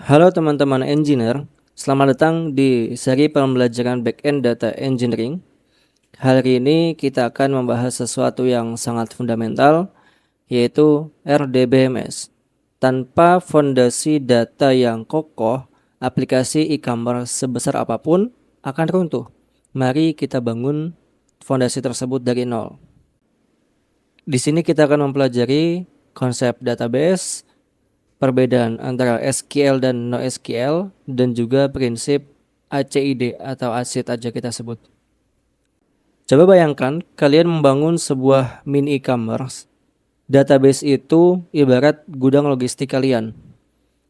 Halo teman-teman engineer, selamat datang di seri pembelajaran Backend Data Engineering. Hari ini kita akan membahas sesuatu yang sangat fundamental, yaitu RDBMS. Tanpa fondasi data yang kokoh, aplikasi e-commerce sebesar apapun akan runtuh. Mari kita bangun fondasi tersebut dari nol. Di sini kita akan mempelajari konsep database, perbedaan antara SQL dan NoSQL, dan juga prinsip ACID atau ACID aja kita sebut. Coba bayangkan kalian membangun sebuah mini e-commerce. Database itu ibarat gudang logistik kalian.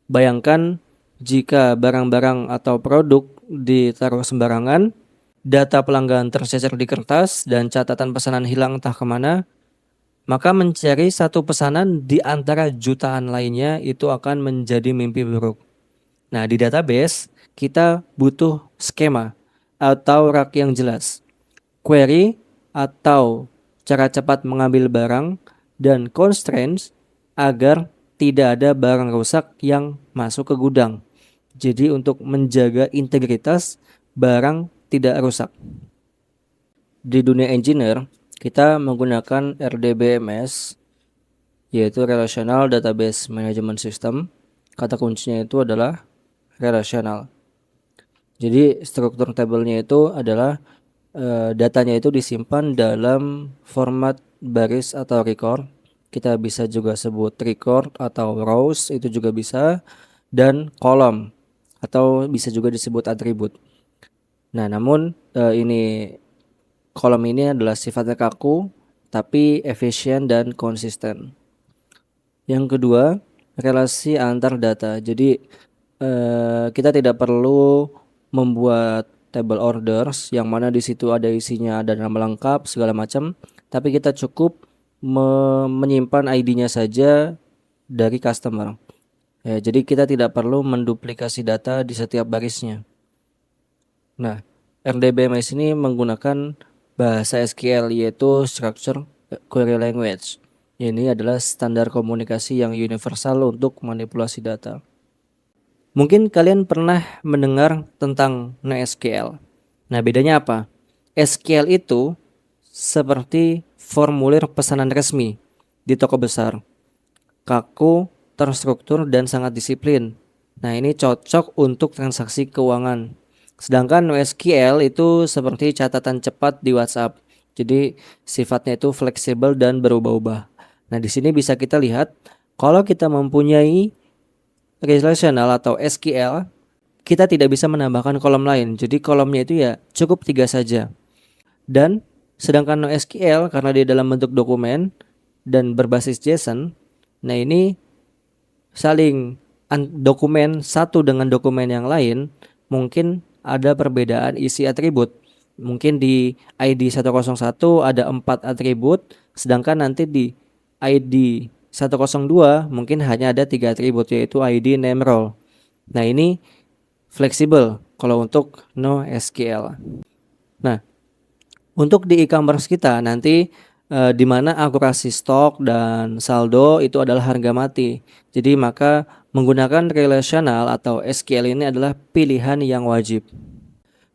Bayangkan jika barang-barang atau produk ditaruh sembarangan, data pelanggan tercecer di kertas, dan catatan pesanan hilang entah kemana, maka mencari satu pesanan di antara jutaan lainnya itu akan menjadi mimpi buruk. Nah, di database kita butuh skema atau rak yang jelas, query atau cara cepat mengambil barang, dan constraints agar tidak ada barang rusak yang masuk ke gudang. Jadi untuk menjaga integritas barang tidak rusak. Di dunia engineer, kita menggunakan RDBMS, yaitu Relational Database Management System. Kata kuncinya itu adalah relational. Jadi struktur tabelnya itu adalah datanya itu disimpan dalam format baris atau record. Kita bisa juga sebut record atau rows, itu juga bisa, dan kolom atau bisa juga disebut atribut. Nah, namun ini kolom ini adalah sifatnya kaku tapi efisien dan konsisten. Yang kedua, relasi antar data. Jadi kita tidak perlu membuat table orders yang mana di situ ada isinya, ada nama lengkap segala macam, tapi kita cukup menyimpan ID-nya saja dari customer. Ya, jadi kita tidak perlu menduplikasi data di setiap barisnya. Nah, RDBMS ini menggunakan bahasa SQL, yaitu Structured Query Language. Ini adalah standar komunikasi yang universal untuk manipulasi data. Mungkin kalian pernah mendengar tentang NoSQL. Nah, bedanya apa? SQL itu seperti formulir pesanan resmi di toko besar. Kaku, terstruktur, dan sangat disiplin. Nah, ini cocok untuk transaksi keuangan. Sedangkan NoSQL itu seperti catatan cepat di WhatsApp. Jadi sifatnya itu fleksibel dan berubah-ubah. Nah, di sini bisa kita lihat kalau kita mempunyai relational atau SQL, kita tidak bisa menambahkan kolom lain. Jadi kolomnya itu ya cukup 3 saja. Dan sedangkan NoSQL karena dia dalam bentuk dokumen dan berbasis JSON, nah ini saling dokumen satu dengan dokumen yang lain mungkin ada perbedaan isi atribut. Mungkin di ID 101 ada 4 atribut, sedangkan nanti di ID 102 mungkin hanya ada 3 atribut, yaitu ID, name, role. Nah, ini fleksibel kalau untuk NoSQL. Nah, untuk di e-commerce kita nanti di mana akurasi stok dan saldo itu adalah harga mati. Jadi maka menggunakan relational atau SQL ini adalah pilihan yang wajib.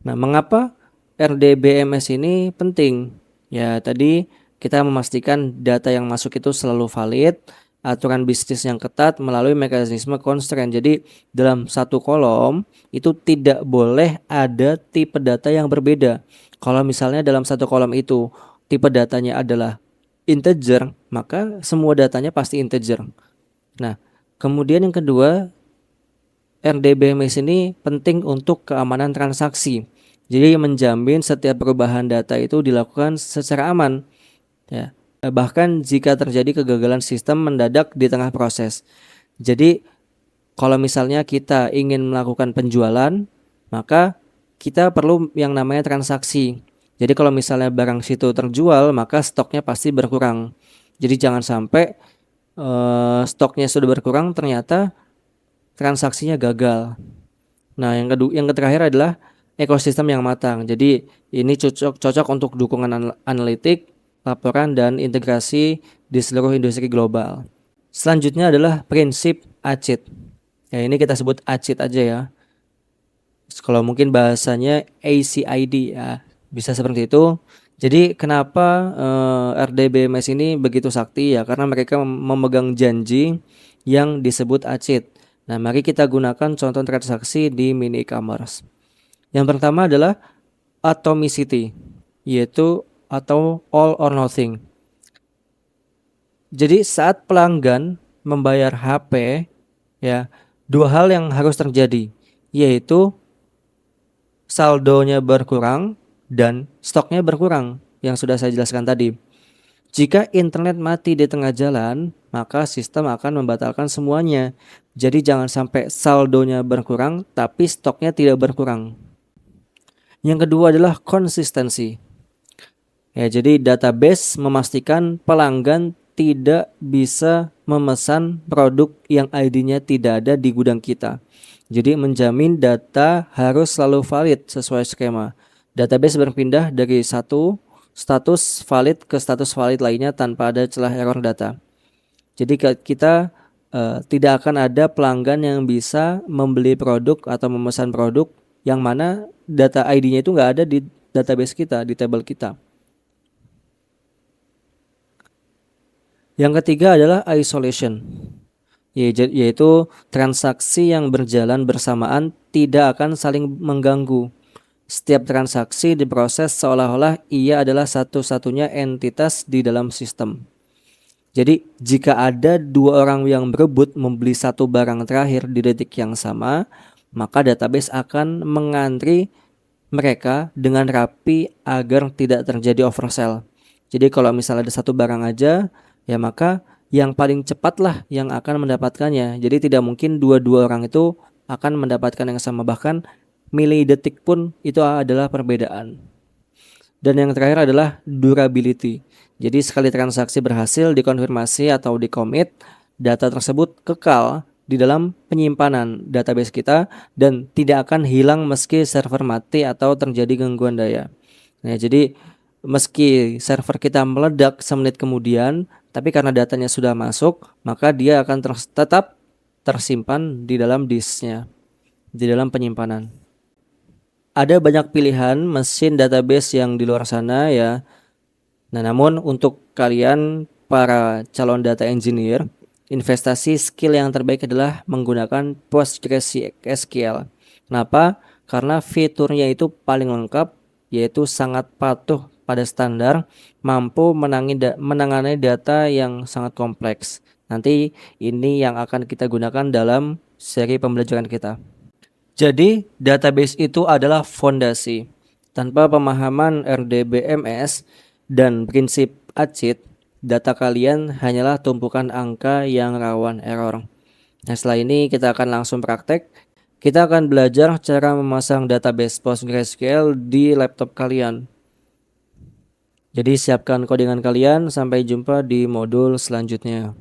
Nah, mengapa RDBMS ini penting? Ya, tadi kita memastikan data yang masuk itu selalu valid, aturan bisnis yang ketat melalui mekanisme constraint. Jadi dalam satu kolom itu tidak boleh ada tipe data yang berbeda. Kalau misalnya dalam satu kolom itu tipe datanya adalah integer, maka semua datanya pasti integer. Nah, kemudian yang kedua, RDBMS ini penting untuk keamanan transaksi. Jadi menjamin setiap perubahan data itu dilakukan secara aman. Ya. Bahkan jika terjadi kegagalan sistem mendadak di tengah proses. Jadi kalau misalnya kita ingin melakukan penjualan, maka kita perlu yang namanya transaksi. Jadi kalau misalnya barang situ terjual, maka stoknya pasti berkurang. Jadi jangan sampai stoknya sudah berkurang ternyata transaksinya gagal. Nah, yang terakhir adalah ekosistem yang matang. Jadi ini cocok untuk dukungan analitik, laporan, dan integrasi di seluruh industri global. Selanjutnya adalah prinsip ACID. Ya ini kita sebut ACID aja ya. Kalau mungkin bahasanya ACID ya, bisa seperti itu. Jadi kenapa RDBMS ini begitu sakti ya? Karena mereka memegang janji yang disebut ACID. Nah, mari kita gunakan contoh transaksi di mini e-commerce. Yang pertama adalah atomicity, yaitu atau all or nothing. Jadi saat pelanggan membayar HP ya, dua hal yang harus terjadi, yaitu saldonya berkurang dan stoknya berkurang yang sudah saya jelaskan tadi. Jika internet mati di tengah jalan, maka sistem akan membatalkan semuanya. Jadi jangan sampai saldonya berkurang tapi stoknya tidak berkurang. Yang kedua adalah konsistensi. Ya, jadi database memastikan pelanggan tidak bisa memesan produk yang ID-nya tidak ada di gudang kita. Jadi menjamin data harus selalu valid sesuai skema. Database berpindah dari satu status valid ke status valid lainnya tanpa ada celah error data. Jadi kita tidak akan ada pelanggan yang bisa membeli produk atau memesan produk yang mana data ID-nya itu nggak ada di database kita, di table kita. Yang ketiga adalah isolation, yaitu transaksi yang berjalan bersamaan tidak akan saling mengganggu. Setiap transaksi diproses seolah-olah ia adalah satu-satunya entitas di dalam sistem. Jadi jika ada dua orang yang berebut membeli satu barang terakhir di detik yang sama, maka database akan mengantri mereka dengan rapi agar tidak terjadi oversell. Jadi kalau misalnya ada satu barang aja, ya maka yang paling cepatlah yang akan mendapatkannya. Jadi tidak mungkin dua-dua orang itu akan mendapatkan yang sama, bahkan milidetik pun itu adalah perbedaan. Dan yang terakhir adalah durability. Jadi sekali transaksi berhasil dikonfirmasi atau dicommit, data tersebut kekal di dalam penyimpanan database kita dan tidak akan hilang meski server mati atau terjadi gangguan daya. Nah, jadi meski server kita meledak semenit kemudian, tapi karena datanya sudah masuk, maka dia akan tetap tersimpan di dalam disknya, di dalam penyimpanan. Ada banyak pilihan mesin database yang di luar sana ya. Nah, namun untuk kalian para calon data engineer, investasi skill yang terbaik adalah menggunakan PostgreSQL. Kenapa? Karena fiturnya itu paling lengkap, yaitu sangat patuh pada standar, mampu menangani data yang sangat kompleks. Nanti ini yang akan kita gunakan dalam seri pembelajaran kita. Jadi database itu adalah fondasi. Tanpa pemahaman RDBMS dan prinsip ACID, data kalian hanyalah tumpukan angka yang rawan error. Nah, setelah ini kita akan langsung praktek. Kita akan belajar cara memasang database PostgreSQL di laptop kalian. Jadi siapkan codingan kalian, sampai jumpa di modul selanjutnya.